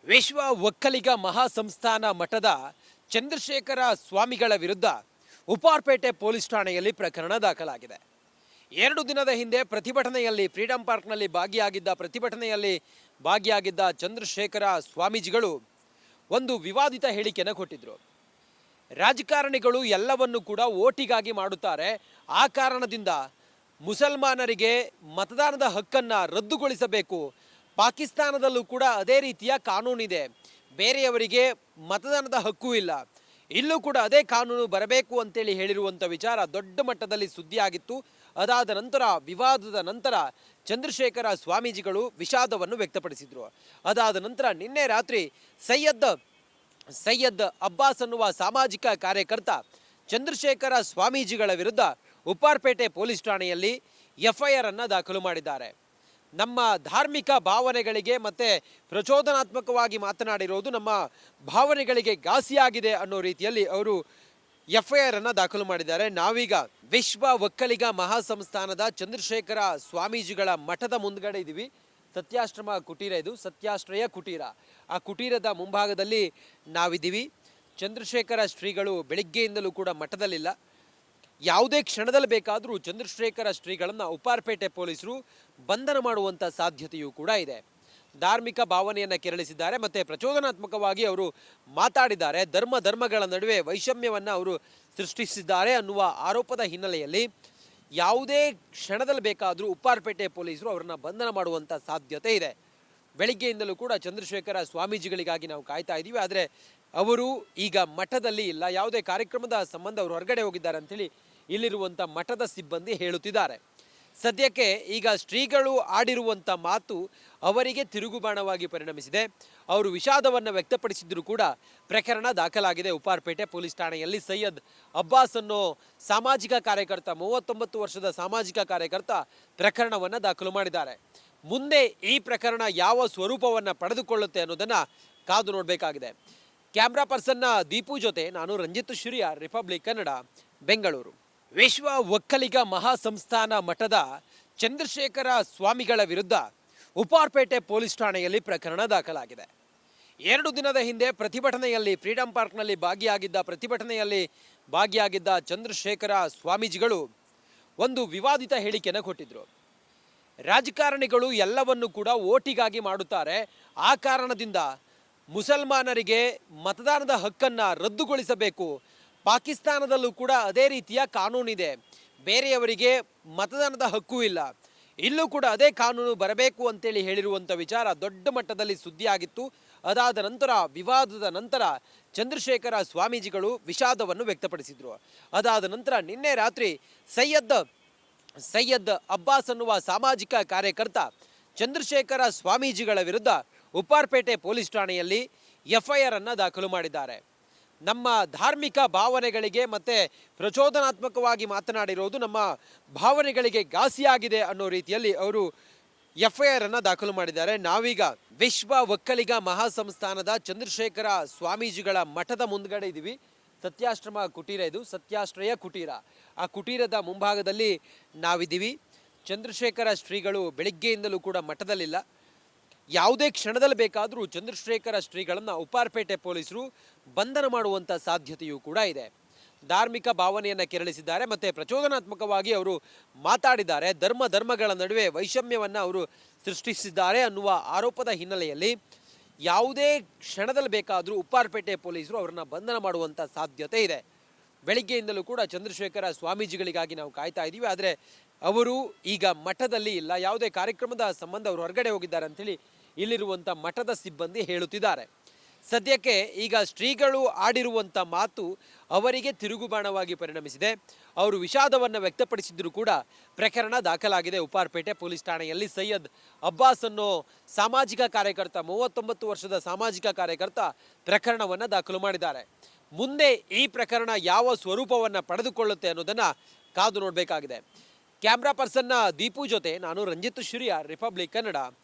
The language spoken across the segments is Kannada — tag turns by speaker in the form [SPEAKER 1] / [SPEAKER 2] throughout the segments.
[SPEAKER 1] ವಿಶ್ವ ಒಕ್ಕಲಿಗ ಮಹಾಸಂಸ್ಥಾನ ಮಠದ ಚಂದ್ರಶೇಖರ ಸ್ವಾಮಿಗಳ ವಿರುದ್ಧ ಉಪ್ಪಾರಪೇಟೆ ಪೊಲೀಸ್ ಠಾಣೆಯಲ್ಲಿ ಪ್ರಕರಣ ದಾಖಲಾಗಿದೆ. 2 ದಿನದ ಹಿಂದೆ ಪ್ರತಿಭಟನೆಯಲ್ಲಿ ಫ್ರೀಡಂ ಪಾರ್ಕ್ನಲ್ಲಿ ಭಾಗಿಯಾಗಿದ್ದ ಚಂದ್ರಶೇಖರ ಸ್ವಾಮೀಜಿಗಳು ಒಂದು ವಿವಾದಿತ ಹೇಳಿಕೆಯನ್ನು ಕೊಟ್ಟಿದ್ರು. ರಾಜಕಾರಣಿಗಳು ಎಲ್ಲವನ್ನು ಕೂಡ ಓಟಿಗಾಗಿ ಮಾಡುತ್ತಾರೆ, ಆ ಕಾರಣದಿಂದ ಮುಸಲ್ಮಾನರಿಗೆ ಮತದಾನದ ಹಕ್ಕನ್ನು ರದ್ದುಗೊಳಿಸಬೇಕು. ಪಾಕಿಸ್ತಾನದಲ್ಲೂ ಕೂಡ ಅದೇ ರೀತಿಯ ಕಾನೂನಿದೆ, ಬೇರೆಯವರಿಗೆ ಮತದಾನದ ಹಕ್ಕು ಇಲ್ಲ, ಇಲ್ಲೂ ಕೂಡ ಅದೇ ಕಾನೂನು ಬರಬೇಕು ಅಂತೇಳಿ ಹೇಳಿರುವಂಥ ವಿಚಾರ ದೊಡ್ಡ ಮಟ್ಟದಲ್ಲಿ ಸುದ್ದಿಯಾಗಿತ್ತು. ಅದಾದ ನಂತರ ವಿವಾದದ ನಂತರ ಚಂದ್ರಶೇಖರ ಸ್ವಾಮೀಜಿಗಳು ವಿಷಾದವನ್ನು ವ್ಯಕ್ತಪಡಿಸಿದರು. ಅದಾದ ನಂತರ ನಿನ್ನೆ ರಾತ್ರಿ ಸೈಯದ್ ಅಬ್ಬಾಸ್ ಅನ್ನುವ ಸಾಮಾಜಿಕ ಕಾರ್ಯಕರ್ತ ಚಂದ್ರಶೇಖರ ಸ್ವಾಮೀಜಿಗಳ ವಿರುದ್ಧ ಉಪ್ಪಾರಪೇಟೆ ಪೊಲೀಸ್ ಠಾಣೆಯಲ್ಲಿ FIR ಅನ್ನು ದಾಖಲು ಮಾಡಿದ್ದಾರೆ. ನಮ್ಮ ಧಾರ್ಮಿಕ ಭಾವನೆಗಳಿಗೆ ಮತ್ತು ಪ್ರಚೋದನಾತ್ಮಕವಾಗಿ ಮಾತನಾಡಿರೋದು ನಮ್ಮ ಭಾವನೆಗಳಿಗೆ ಘಾಸಿಯಾಗಿದೆ ಅನ್ನೋ ರೀತಿಯಲ್ಲಿ ಅವರು FIR ಅನ್ನು ದಾಖಲು ಮಾಡಿದ್ದಾರೆ. ನಾವೀಗ ವಿಶ್ವ ಒಕ್ಕಲಿಗ ಮಹಾಸಂಸ್ಥಾನದ ಚಂದ್ರಶೇಖರ ಸ್ವಾಮೀಜಿಗಳ ಮಠದ ಮುಂದ್ಗಡೆ ಇದ್ದೀವಿ. ಸತ್ಯಾಶ್ರಮ ಕುಟೀರ, ಇದು ಸತ್ಯಾಶ್ರಯ ಕುಟೀರ. ಆ ಕುಟೀರದ ಮುಂಭಾಗದಲ್ಲಿ ನಾವಿದ್ದೀವಿ. ಚಂದ್ರಶೇಖರ ಶ್ರೀಗಳು ಬೆಳಿಗ್ಗೆಯಿಂದಲೂ ಕೂಡ ಮಠದಲ್ಲಿಲ್ಲ. ಯಾವುದೇ ಕ್ಷಣದಲ್ಲಿ ಬೇಕಾದರೂ ಚಂದ್ರಶೇಖರ ಶ್ರೀಗಳನ್ನು ಉಪ್ಪಾರಪೇಟೆ ಪೊಲೀಸರು ಬಂಧನ ಮಾಡುವಂಥ ಸಾಧ್ಯತೆಯೂ ಕೂಡ ಇದೆ. ಧಾರ್ಮಿಕ ಭಾವನೆಯನ್ನು ಕೆರಳಿಸಿದ್ದಾರೆ ಮತ್ತು ಪ್ರಚೋದನಾತ್ಮಕವಾಗಿ ಅವರು ಮಾತಾಡಿದ್ದಾರೆ. ಧರ್ಮಗಳ ನಡುವೆ ವೈಷಮ್ಯವನ್ನು ಅವರು ಸೃಷ್ಟಿಸಿದ್ದಾರೆ ಅನ್ನುವ ಆರೋಪದ ಹಿನ್ನೆಲೆಯಲ್ಲಿ ಯಾವುದೇ ಕ್ಷಣದಲ್ಲಿ ಬೇಕಾದರೂ ಉಪ್ಪಾರಪೇಟೆ ಪೊಲೀಸರು ಅವರನ್ನು ಬಂಧನ ಮಾಡುವಂಥ ಸಾಧ್ಯತೆ ಇದೆ. ಬೆಳಿಗ್ಗೆಯಿಂದಲೂ ಕೂಡ ಚಂದ್ರಶೇಖರ ಸ್ವಾಮೀಜಿಗಳಿಗಾಗಿ ನಾವು ಕಾಯ್ತಾ ಇದ್ದೀವಿ. ಆದರೆ ಅವರು ಈಗ ಮಠದಲ್ಲಿ ಇಲ್ಲ, ಯಾವುದೇ ಕಾರ್ಯಕ್ರಮದ ಸಂಬಂಧ ಅವರು ಹೊರಗಡೆ ಹೋಗಿದ್ದಾರೆ ಅಂಥೇಳಿ ಇಲ್ಲಿರುವಂಥ ಮಠದ ಸಿಬ್ಬಂದಿ ಹೇಳುತ್ತಿದ್ದಾರೆ. ಸದ್ಯಕ್ಕೆ ಈಗ ಶ್ರೀಗಳು ಆಡಿರುವಂಥ ಮಾತು ಅವರಿಗೆ ತಿರುಗುಬಾಣವಾಗಿ ಪರಿಣಮಿಸಿದೆ. ಅವರು ವಿಷಾದವನ್ನು ವ್ಯಕ್ತಪಡಿಸಿದ್ರು ಕೂಡ ಪ್ರಕರಣ ದಾಖಲಾಗಿದೆ ಉಪ್ಪಾರಪೇಟೆ ಪೊಲೀಸ್ ಠಾಣೆಯಲ್ಲಿ. ಸೈಯದ್ ಅಬ್ಬಾಸ್ ಅನ್ನೋ ಸಾಮಾಜಿಕ ಕಾರ್ಯಕರ್ತ, 39 ವರ್ಷದ ಸಾಮಾಜಿಕ ಕಾರ್ಯಕರ್ತ ಪ್ರಕರಣವನ್ನು ದಾಖಲು ಮಾಡಿದ್ದಾರೆ. ಮುಂದೆ ಈ ಪ್ರಕರಣ ಯಾವ ಸ್ವರೂಪವನ್ನು ಪಡೆದುಕೊಳ್ಳುತ್ತೆ ಅನ್ನೋದನ್ನು ಕಾದು ನೋಡಬೇಕಾಗಿದೆ. ಕ್ಯಾಮ್ರಾ ಪರ್ಸನ್ನ ದೀಪು ಜೊತೆ ನಾನು ರಂಜಿತ್ ಶಿರಿಯಾರ್, ರಿಪಬ್ಲಿಕ್ ಕನ್ನಡ, ಬೆಂಗಳೂರು. ವಿಶ್ವ ಒಕ್ಕಲಿಗ ಮಹಾಸಂಸ್ಥಾನ ಮಠದ ಚಂದ್ರಶೇಖರ ಸ್ವಾಮಿಗಳ ವಿರುದ್ಧ ಉಪ್ಪಾರಪೇಟೆ ಪೊಲೀಸ್ ಠಾಣೆಯಲ್ಲಿ ಪ್ರಕರಣ ದಾಖಲಾಗಿದೆ. 2 ದಿನದ ಹಿಂದೆ ಪ್ರತಿಭಟನೆಯಲ್ಲಿ ಫ್ರೀಡಂ ಪಾರ್ಕ್ನಲ್ಲಿ ಭಾಗಿಯಾಗಿದ್ದ ಚಂದ್ರಶೇಖರ ಸ್ವಾಮೀಜಿಗಳು ಒಂದು ವಿವಾದಿತ ಹೇಳಿಕೆಯನ್ನು ಕೊಟ್ಟಿದ್ರು. ರಾಜಕಾರಣಿಗಳು ಎಲ್ಲವನ್ನು ಕೂಡ ಓಟಿಗಾಗಿ ಮಾಡುತ್ತಾರೆ, ಆ ಕಾರಣದಿಂದ ಮುಸಲ್ಮಾನರಿಗೆ ಮತದಾನದ ಹಕ್ಕನ್ನು ರದ್ದುಗೊಳಿಸಬೇಕು. ಪಾಕಿಸ್ತಾನದಲ್ಲೂ ಕೂಡ ಅದೇ ರೀತಿಯ ಕಾನೂನಿದೆ, ಬೇರೆಯವರಿಗೆ ಮತದಾನದ ಹಕ್ಕು ಇಲ್ಲ, ಇಲ್ಲೂ ಕೂಡ ಅದೇ ಕಾನೂನು ಬರಬೇಕು ಅಂತೇಳಿ ಹೇಳಿರುವಂಥ ವಿಚಾರ ದೊಡ್ಡ ಮಟ್ಟದಲ್ಲಿ ಸುದ್ದಿಯಾಗಿತ್ತು. ಅದಾದ ನಂತರ ವಿವಾದದ ನಂತರ ಚಂದ್ರಶೇಖರ ಸ್ವಾಮೀಜಿಗಳು ವಿಷಾದವನ್ನು ವ್ಯಕ್ತಪಡಿಸಿದರು. ಅದಾದ ನಂತರ ನಿನ್ನೆ ರಾತ್ರಿ ಸೈಯದ್ ಅಬ್ಬಾಸ್ ಅನ್ನುವ ಸಾಮಾಜಿಕ ಕಾರ್ಯಕರ್ತ ಚಂದ್ರಶೇಖರ ಸ್ವಾಮೀಜಿಗಳ ವಿರುದ್ಧ ಉಪ್ಪಾರಪೇಟೆ ಪೊಲೀಸ್ ಠಾಣೆಯಲ್ಲಿ FIR ಅನ್ನು ದಾಖಲು ಮಾಡಿದ್ದಾರೆ. ನಮ್ಮ ಧಾರ್ಮಿಕ ಭಾವನೆಗಳಿಗೆ ಮತ್ತು ಪ್ರಚೋದನಾತ್ಮಕವಾಗಿ ಮಾತನಾಡಿರೋದು ನಮ್ಮ ಭಾವನೆಗಳಿಗೆ ಘಾಸಿಯಾಗಿದೆ ಅನ್ನೋ ರೀತಿಯಲ್ಲಿ ಅವರು FIR ಅನ್ನು ದಾಖಲು ಮಾಡಿದ್ದಾರೆ. ನಾವೀಗ ವಿಶ್ವ ಒಕ್ಕಲಿಗ ಮಹಾಸಂಸ್ಥಾನದ ಚಂದ್ರಶೇಖರ ಸ್ವಾಮೀಜಿಗಳ ಮಠದ ಮುಂದ್ಗಡೆ ಇದ್ದೀವಿ. ಸತ್ಯಾಶ್ರಮ ಕುಟೀರ, ಇದು ಸತ್ಯಾಶ್ರಯ ಕುಟೀರ. ಆ ಕುಟೀರದ ಮುಂಭಾಗದಲ್ಲಿ ನಾವಿದ್ದೀವಿ. ಚಂದ್ರಶೇಖರ ಶ್ರೀಗಳು ಬೆಳಿಗ್ಗೆಯಿಂದಲೂ ಕೂಡ ಮಠದಲ್ಲಿಲ್ಲ. ಯಾವುದೇ ಕ್ಷಣದಲ್ಲಿ ಬೇಕಾದರೂ ಚಂದ್ರಶೇಖರ ಶ್ರೀಗಳನ್ನು ಉಪ್ಪಾರಪೇಟೆ ಪೊಲೀಸರು ಬಂಧನ ಮಾಡುವಂಥ ಸಾಧ್ಯತೆಯೂ ಕೂಡ ಇದೆ. ಧಾರ್ಮಿಕ ಭಾವನೆಯನ್ನು ಕೆರಳಿಸಿದ್ದಾರೆ ಮತ್ತು ಪ್ರಚೋದನಾತ್ಮಕವಾಗಿ ಅವರು ಮಾತಾಡಿದ್ದಾರೆ. ಧರ್ಮಗಳ ನಡುವೆ ವೈಷಮ್ಯವನ್ನು ಅವರು ಸೃಷ್ಟಿಸಿದ್ದಾರೆ ಅನ್ನುವ ಆರೋಪದ ಹಿನ್ನೆಲೆಯಲ್ಲಿ ಯಾವುದೇ ಕ್ಷಣದಲ್ಲಿ ಬೇಕಾದರೂ ಉಪ್ಪಾರಪೇಟೆ ಪೊಲೀಸರು ಅವರನ್ನು ಬಂಧನ ಮಾಡುವಂಥ ಸಾಧ್ಯತೆ ಇದೆ. ಬೆಳಿಗ್ಗೆಯಿಂದಲೂ ಕೂಡ ಚಂದ್ರಶೇಖರ ಸ್ವಾಮೀಜಿಗಳಿಗಾಗಿ ನಾವು ಕಾಯ್ತಾ ಇದ್ದೀವಿ. ಆದರೆ ಅವರು ಈಗ ಮಠದಲ್ಲಿ ಇಲ್ಲ, ಯಾವುದೇ ಕಾರ್ಯಕ್ರಮದ ಸಂಬಂಧ ಅವರು ಹೊರಗಡೆ ಹೋಗಿದ್ದಾರೆ ಅಂಥೇಳಿ ಇಲ್ಲಿರುವಂಥ ಮಠದ ಸಿಬ್ಬಂದಿ ಹೇಳುತ್ತಿದ್ದಾರೆ. ಸದ್ಯಕ್ಕೆ ಈಗ ಶ್ರೀಗಳು ಆಡಿರುವಂಥ ಮಾತು ಅವರಿಗೆ ತಿರುಗುಬಾಣವಾಗಿ ಪರಿಣಮಿಸಿದೆ. ಅವರು ವಿಷಾದವನ್ನು ವ್ಯಕ್ತಪಡಿಸಿದ್ರು ಕೂಡ ಪ್ರಕರಣ ದಾಖಲಾಗಿದೆ ಉಪ್ಪಾರಪೇಟೆ ಪೊಲೀಸ್ ಠಾಣೆಯಲ್ಲಿ. ಸೈಯದ್ ಅಬ್ಬಾಸ್ ಅನ್ನೋ ಸಾಮಾಜಿಕ ಕಾರ್ಯಕರ್ತ, 39 ವರ್ಷದ ಸಾಮಾಜಿಕ ಕಾರ್ಯಕರ್ತ ಪ್ರಕರಣವನ್ನು ದಾಖಲು ಮಾಡಿದ್ದಾರೆ. ಮುಂದೆ ಈ ಪ್ರಕರಣ ಯಾವ ಸ್ವರೂಪವನ್ನು ಪಡೆದುಕೊಳ್ಳುತ್ತೆ ಅನ್ನೋದನ್ನು ಕಾದು ನೋಡಬೇಕಾಗಿದೆ. ಕ್ಯಾಮ್ರಾ ಪರ್ಸನ್ನ ದೀಪು ಜೊತೆ ನಾನು ರಂಜಿತ್ ಶಿರಿಯಾರ್, ರಿಪಬ್ಲಿಕ್ ಕನ್ನಡ,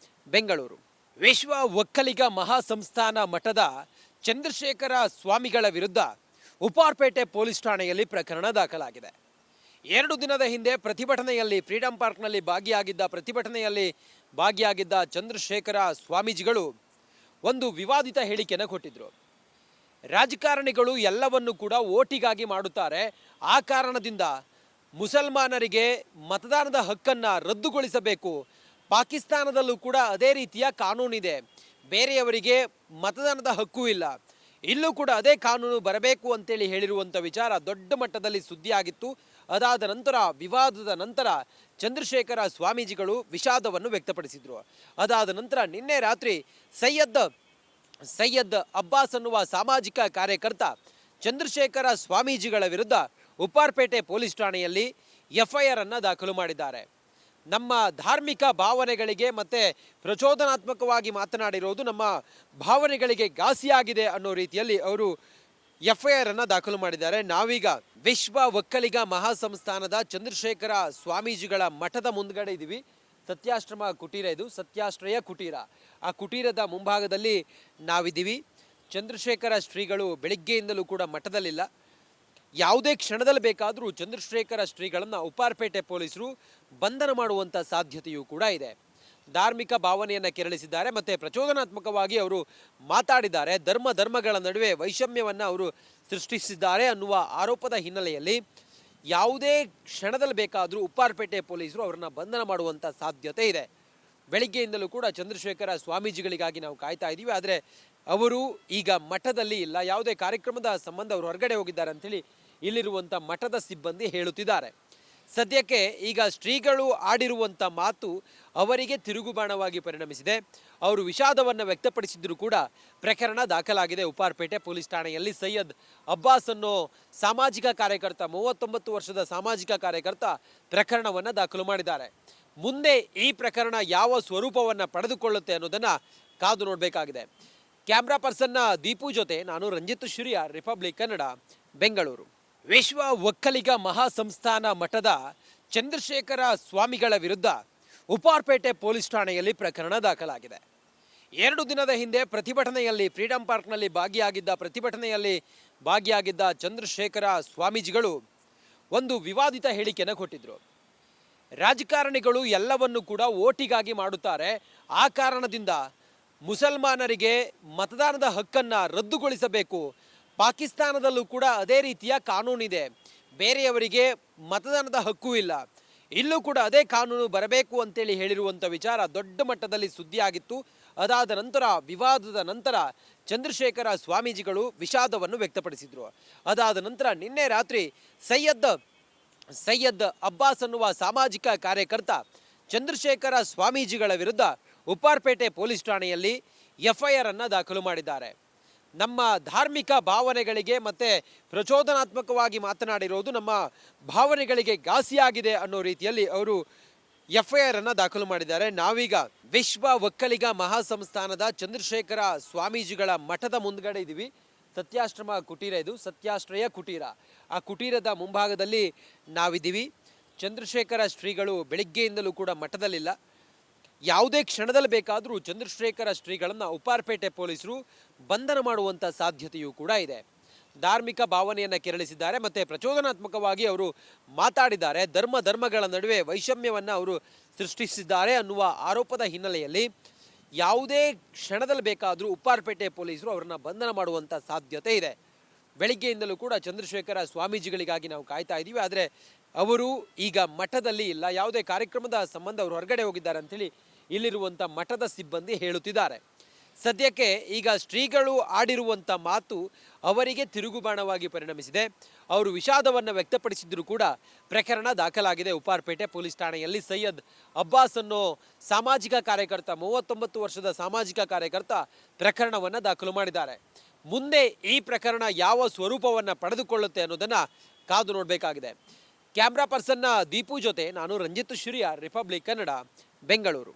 [SPEAKER 1] ಬೆಂಗಳೂರು. ವಿಶ್ವ ಒಕ್ಕಲಿಗ ಮಹಾಸಂಸ್ಥಾನ ಮಠದ ಚಂದ್ರಶೇಖರ ಸ್ವಾಮಿಗಳ ವಿರುದ್ಧ ಉಪ್ಪಾರಪೇಟೆ ಪೊಲೀಸ್ ಠಾಣೆಯಲ್ಲಿ ಪ್ರಕರಣ ದಾಖಲಾಗಿದೆ. 2 ದಿನದ ಹಿಂದೆ ಪ್ರತಿಭಟನೆಯಲ್ಲಿ ಫ್ರೀಡಂ ಪಾರ್ಕ್ನಲ್ಲಿ ಭಾಗಿಯಾಗಿದ್ದ ಚಂದ್ರಶೇಖರ ಸ್ವಾಮೀಜಿಗಳು ಒಂದು ವಿವಾದಿತ ಹೇಳಿಕೆಯನ್ನು ಕೊಟ್ಟಿದ್ರು. ರಾಜಕಾರಣಿಗಳು ಎಲ್ಲವನ್ನು ಕೂಡ ಓಟಿಗಾಗಿ ಮಾಡುತ್ತಾರೆ, ಆ ಕಾರಣದಿಂದ ಮುಸಲ್ಮಾನರಿಗೆ ಮತದಾನದ ಹಕ್ಕನ್ನು ರದ್ದುಗೊಳಿಸಬೇಕು, ಪಾಕಿಸ್ತಾನದಲ್ಲೂ ಕೂಡ ಅದೇ ರೀತಿಯ ಕಾನೂನಿದೆ, ಬೇರೆಯವರಿಗೆ ಮತದಾನದ ಹಕ್ಕು ಇಲ್ಲ, ಇಲ್ಲೂ ಕೂಡ ಅದೇ ಕಾನೂನು ಬರಬೇಕು ಅಂತೇಳಿ ಹೇಳಿರುವಂಥ ವಿಚಾರ ದೊಡ್ಡ ಮಟ್ಟದಲ್ಲಿ ಸುದ್ದಿಯಾಗಿತ್ತು. ಅದಾದ ನಂತರ ವಿವಾದದ ನಂತರ ಚಂದ್ರಶೇಖರ ಸ್ವಾಮೀಜಿಗಳು ವಿಷಾದವನ್ನು ವ್ಯಕ್ತಪಡಿಸಿದರು. ಅದಾದ ನಂತರ ನಿನ್ನೆ ರಾತ್ರಿ ಸೈಯದ್ ಅಬ್ಬಾಸ್ ಅನ್ನುವ ಸಾಮಾಜಿಕ ಕಾರ್ಯಕರ್ತ ಚಂದ್ರಶೇಖರ ಸ್ವಾಮೀಜಿಗಳ ವಿರುದ್ಧ ಉಪ್ಪಾರಪೇಟೆ ಪೊಲೀಸ್ ಠಾಣೆಯಲ್ಲಿ ಎಫ್ಐಆರ್ ಅನ್ನು ದಾಖಲು ಮಾಡಿದ್ದಾರೆ. ನಮ್ಮ ಧಾರ್ಮಿಕ ಭಾವನೆಗಳಿಗೆ ಮತ್ತೆ ಪ್ರಚೋದನಾತ್ಮಕವಾಗಿ ಮಾತನಾಡಿರೋದು ನಮ್ಮ ಭಾವನೆಗಳಿಗೆ ಘಾಸಿಯಾಗಿದೆ ಅನ್ನೋ ರೀತಿಯಲ್ಲಿ ಅವರು ಎಫ್ಐಆರ್ ಅನ್ನು ದಾಖಲು ಮಾಡಿದ್ದಾರೆ. ನಾವೀಗ ವಿಶ್ವ ಒಕ್ಕಲಿಗ ಮಹಾಸಂಸ್ಥಾನದ ಚಂದ್ರಶೇಖರ ಸ್ವಾಮೀಜಿಗಳ ಮಠದ ಮುಂದ್ಗಡೆ ಇದ್ದೀವಿ. ಸತ್ಯಾಶ್ರಮ ಕುಟೀರ, ಇದು ಸತ್ಯಾಶ್ರಯ ಕುಟೀರ. ಆ ಕುಟೀರದ ಮುಂಭಾಗದಲ್ಲಿ ನಾವಿದ್ದೀವಿ. ಚಂದ್ರಶೇಖರ ಶ್ರೀಗಳು ಬೆಳಿಗ್ಗೆಯಿಂದಲೂ ಕೂಡ ಮಠದಲ್ಲಿಲ್ಲ. ಯಾವುದೇ ಕ್ಷಣದಲ್ಲಿ ಬೇಕಾದರೂ ಚಂದ್ರಶೇಖರ ಶ್ರೀಗಳನ್ನು ಉಪ್ಪಾರಪೇಟೆ ಪೊಲೀಸರು ಬಂಧನ ಮಾಡುವಂಥ ಸಾಧ್ಯತೆಯೂ ಕೂಡ ಇದೆ. ಧಾರ್ಮಿಕ ಭಾವನೆಯನ್ನು ಕೆರಳಿಸಿದ್ದಾರೆ ಮತ್ತು ಪ್ರಚೋದನಾತ್ಮಕವಾಗಿ ಅವರು ಮಾತಾಡಿದ್ದಾರೆ. ಧರ್ಮಗಳ ನಡುವೆ ವೈಷಮ್ಯವನ್ನು ಅವರು ಸೃಷ್ಟಿಸಿದ್ದಾರೆ ಅನ್ನುವ ಆರೋಪದ ಹಿನ್ನೆಲೆಯಲ್ಲಿ ಯಾವುದೇ ಕ್ಷಣದಲ್ಲಿ ಬೇಕಾದರೂ ಉಪ್ಪಾರಪೇಟೆ ಪೊಲೀಸರು ಅವರನ್ನು ಬಂಧನ ಮಾಡುವಂಥ ಸಾಧ್ಯತೆ ಇದೆ. ಬೆಳಿಗ್ಗೆಯಿಂದಲೂ ಕೂಡ ಚಂದ್ರಶೇಖರ ಸ್ವಾಮೀಜಿಗಳಿಗಾಗಿ ನಾವು ಕಾಯ್ತಾ ಇದ್ದೀವಿ. ಆದರೆ ಅವರು ಈಗ ಮಠದಲ್ಲಿ ಇಲ್ಲ, ಯಾವುದೇ ಕಾರ್ಯಕ್ರಮದ ಸಂಬಂಧ ಅವರು ಹೊರಗಡೆ ಹೋಗಿದ್ದಾರೆ ಅಂಥೇಳಿ ಇಲ್ಲಿರುವಂಥ ಮಠದ ಸಿಬ್ಬಂದಿ ಹೇಳುತ್ತಿದ್ದಾರೆ. ಸದ್ಯಕ್ಕೆ ಈಗ ಶ್ರೀಗಳು ಆಡಿರುವಂಥ ಮಾತು ಅವರಿಗೆ ತಿರುಗುಬಾಣವಾಗಿ ಪರಿಣಮಿಸಿದೆ. ಅವರು ವಿಷಾದವನ್ನು ವ್ಯಕ್ತಪಡಿಸಿದ್ರು ಕೂಡ ಪ್ರಕರಣ ದಾಖಲಾಗಿದೆ ಉಪ್ಪಾರಪೇಟೆ ಪೊಲೀಸ್ ಠಾಣೆಯಲ್ಲಿ. ಸೈಯದ್ ಅಬ್ಬಾಸ್ ಅನ್ನೋ ಸಾಮಾಜಿಕ ಕಾರ್ಯಕರ್ತ, 39 ವರ್ಷದ ಸಾಮಾಜಿಕ ಕಾರ್ಯಕರ್ತ ಪ್ರಕರಣವನ್ನು ದಾಖಲು ಮಾಡಿದ್ದಾರೆ. ಮುಂದೆ ಈ ಪ್ರಕರಣ ಯಾವ ಸ್ವರೂಪವನ್ನು ಪಡೆದುಕೊಳ್ಳುತ್ತೆ ಅನ್ನೋದನ್ನು ಕಾದು ನೋಡಬೇಕಾಗಿದೆ. ಕ್ಯಾಮ್ರಾ ಪರ್ಸನ್ನ ದೀಪು ಜೊತೆ ನಾನು ರಂಜಿತ್ ಶಿರಿಯ, ರಿಪಬ್ಲಿಕ್ ಕನ್ನಡ, ಬೆಂಗಳೂರು. ವಿಶ್ವ ಒಕ್ಕಲಿಗ ಮಹಾಸಂಸ್ಥಾನ ಮಠದ ಚಂದ್ರಶೇಖರ ಸ್ವಾಮಿಗಳ ವಿರುದ್ಧ ಉಪ್ಪಾರಪೇಟೆ ಪೊಲೀಸ್ ಠಾಣೆಯಲ್ಲಿ ಪ್ರಕರಣ ದಾಖಲಾಗಿದೆ. 2 ದಿನದ ಹಿಂದೆ ಪ್ರತಿಭಟನೆಯಲ್ಲಿ ಫ್ರೀಡಂ ಪಾರ್ಕ್ನಲ್ಲಿ ಭಾಗಿಯಾಗಿದ್ದ ಚಂದ್ರಶೇಖರ ಸ್ವಾಮೀಜಿಗಳು ಒಂದು ವಿವಾದಿತ ಹೇಳಿಕೆಯನ್ನು ಕೊಟ್ಟಿದ್ರು. ರಾಜಕಾರಣಿಗಳು ಎಲ್ಲವನ್ನು ಕೂಡ ಓಟಿಗಾಗಿ ಮಾಡುತ್ತಾರೆ, ಆ ಕಾರಣದಿಂದ ಮುಸಲ್ಮಾನರಿಗೆ ಮತದಾನದ ಹಕ್ಕನ್ನು ರದ್ದುಗೊಳಿಸಬೇಕು, ಪಾಕಿಸ್ತಾನದಲ್ಲೂ ಕೂಡ ಅದೇ ರೀತಿಯ ಕಾನೂನಿದೆ, ಬೇರೆಯವರಿಗೆ ಮತದಾನದ ಹಕ್ಕು ಇಲ್ಲ, ಇಲ್ಲೂ ಕೂಡ ಅದೇ ಕಾನೂನು ಬರಬೇಕು ಅಂತೇಳಿ ಹೇಳಿರುವಂಥ ವಿಚಾರ ದೊಡ್ಡ ಮಟ್ಟದಲ್ಲಿ ಸುದ್ದಿಯಾಗಿತ್ತು. ಅದಾದ ನಂತರ ವಿವಾದದ ನಂತರ ಚಂದ್ರಶೇಖರ ಸ್ವಾಮೀಜಿಗಳು ವಿಷಾದವನ್ನು ವ್ಯಕ್ತಪಡಿಸಿದರು. ಅದಾದ ನಂತರ ನಿನ್ನೆ ರಾತ್ರಿ ಸೈಯದ್ ಅಬ್ಬಾಸ್ ಅನ್ನುವ ಸಾಮಾಜಿಕ ಕಾರ್ಯಕರ್ತ ಚಂದ್ರಶೇಖರ ಸ್ವಾಮೀಜಿಗಳ ವಿರುದ್ಧ ಉಪ್ಪಾರಪೇಟೆ ಪೊಲೀಸ್ ಠಾಣೆಯಲ್ಲಿ ಎಫ್ಐಆರ್ ಅನ್ನು ದಾಖಲು ಮಾಡಿದ್ದಾರೆ. ನಮ್ಮ ಧಾರ್ಮಿಕ ಭಾವನೆಗಳಿಗೆ ಮತ್ತು ಪ್ರಚೋದನಾತ್ಮಕವಾಗಿ ಮಾತನಾಡಿರೋದು ನಮ್ಮ ಭಾವನೆಗಳಿಗೆ ಘಾಸಿಯಾಗಿದೆ ಅನ್ನೋ ರೀತಿಯಲ್ಲಿ ಅವರು ಎಫ್ಐಆರ್ ಅನ್ನು ದಾಖಲು ಮಾಡಿದ್ದಾರೆ. ನಾವೀಗ ವಿಶ್ವ ಒಕ್ಕಲಿಗ ಮಹಾಸಂಸ್ಥಾನದ ಚಂದ್ರಶೇಖರ ಸ್ವಾಮೀಜಿಗಳ ಮಠದ ಮುಂದ್ಗಡೆ ಇದ್ದೀವಿ. ಸತ್ಯಾಶ್ರಮ ಕುಟೀರ, ಇದು ಸತ್ಯಾಶ್ರಯ ಕುಟೀರ. ಆ ಕುಟೀರದ ಮುಂಭಾಗದಲ್ಲಿ ನಾವಿದ್ದೀವಿ. ಚಂದ್ರಶೇಖರ ಶ್ರೀಗಳು ಬೆಳಿಗ್ಗೆಯಿಂದಲೂ ಕೂಡ ಮಠದಲ್ಲಿಲ್ಲ. ಯಾವುದೇ ಕ್ಷಣದಲ್ಲಿ ಬೇಕಾದರೂ ಚಂದ್ರಶೇಖರ ಶ್ರೀಗಳನ್ನು ಉಪ್ಪಾರಪೇಟೆ ಪೊಲೀಸರು ಬಂಧನ ಮಾಡುವಂಥ ಸಾಧ್ಯತೆಯೂ ಕೂಡ ಇದೆ. ಧಾರ್ಮಿಕ ಭಾವನೆಯನ್ನು ಕೆರಳಿಸಿದ್ದಾರೆ ಮತ್ತು ಪ್ರಚೋದನಾತ್ಮಕವಾಗಿ ಅವರು ಮಾತಾಡಿದ್ದಾರೆ. ಧರ್ಮಗಳ ನಡುವೆ ವೈಷಮ್ಯವನ್ನು ಅವರು ಸೃಷ್ಟಿಸಿದ್ದಾರೆ ಅನ್ನುವ ಆರೋಪದ ಹಿನ್ನೆಲೆಯಲ್ಲಿ ಯಾವುದೇ ಕ್ಷಣದಲ್ಲಿ ಬೇಕಾದರೂ ಉಪ್ಪಾರಪೇಟೆ ಪೊಲೀಸರು ಅವರನ್ನು ಬಂಧನ ಮಾಡುವಂಥ ಸಾಧ್ಯತೆ ಇದೆ. ಬೆಳಿಗ್ಗೆಯಿಂದಲೂ ಕೂಡ ಚಂದ್ರಶೇಖರ ಸ್ವಾಮೀಜಿಗಳಿಗಾಗಿ ನಾವು ಕಾಯ್ತಾ ಇದ್ದೀವಿ. ಆದರೆ ಅವರು ಈಗ ಮಠದಲ್ಲಿ ಇಲ್ಲ, ಯಾವುದೇ ಕಾರ್ಯಕ್ರಮದ ಸಂಬಂಧ ಅವರು ಹೊರಗಡೆ ಹೋಗಿದ್ದಾರೆ ಅಂಥೇಳಿ ಇಲ್ಲಿರುವಂಥ ಮಠದ ಸಿಬ್ಬಂದಿ ಹೇಳುತ್ತಿದ್ದಾರೆ. ಸದ್ಯಕ್ಕೆ ಈಗ ಶ್ರೀಗಳು ಆಡಿರುವಂಥ ಮಾತು ಅವರಿಗೆ ತಿರುಗುಬಾಣವಾಗಿ ಪರಿಣಮಿಸಿದೆ. ಅವರು ವಿಷಾದವನ್ನು ವ್ಯಕ್ತಪಡಿಸಿದ್ರು ಕೂಡ ಪ್ರಕರಣ ದಾಖಲಾಗಿದೆ ಉಪ್ಪಾರಪೇಟೆ ಪೊಲೀಸ್ ಠಾಣೆಯಲ್ಲಿ. ಸೈಯದ್ ಅಬ್ಬಾಸ್ ಅನ್ನೋ ಸಾಮಾಜಿಕ ಕಾರ್ಯಕರ್ತ, 39 ವರ್ಷದ ಸಾಮಾಜಿಕ ಕಾರ್ಯಕರ್ತ ಪ್ರಕರಣವನ್ನು ದಾಖಲು ಮಾಡಿದ್ದಾರೆ. ಮುಂದೆ ಈ ಪ್ರಕರಣ ಯಾವ ಸ್ವರೂಪವನ್ನು ಪಡೆದುಕೊಳ್ಳುತ್ತೆ ಅನ್ನೋದನ್ನು ಕಾದು ನೋಡಬೇಕಾಗಿದೆ. ಕ್ಯಾಮ್ರಾ ಪರ್ಸನ್ನ ದೀಪು ಜೊತೆ ನಾನು ರಂಜಿತ್ ಶಿರಿಯ, ರಿಪಬ್ಲಿಕ್ ಕನ್ನಡ, ಬೆಂಗಳೂರು.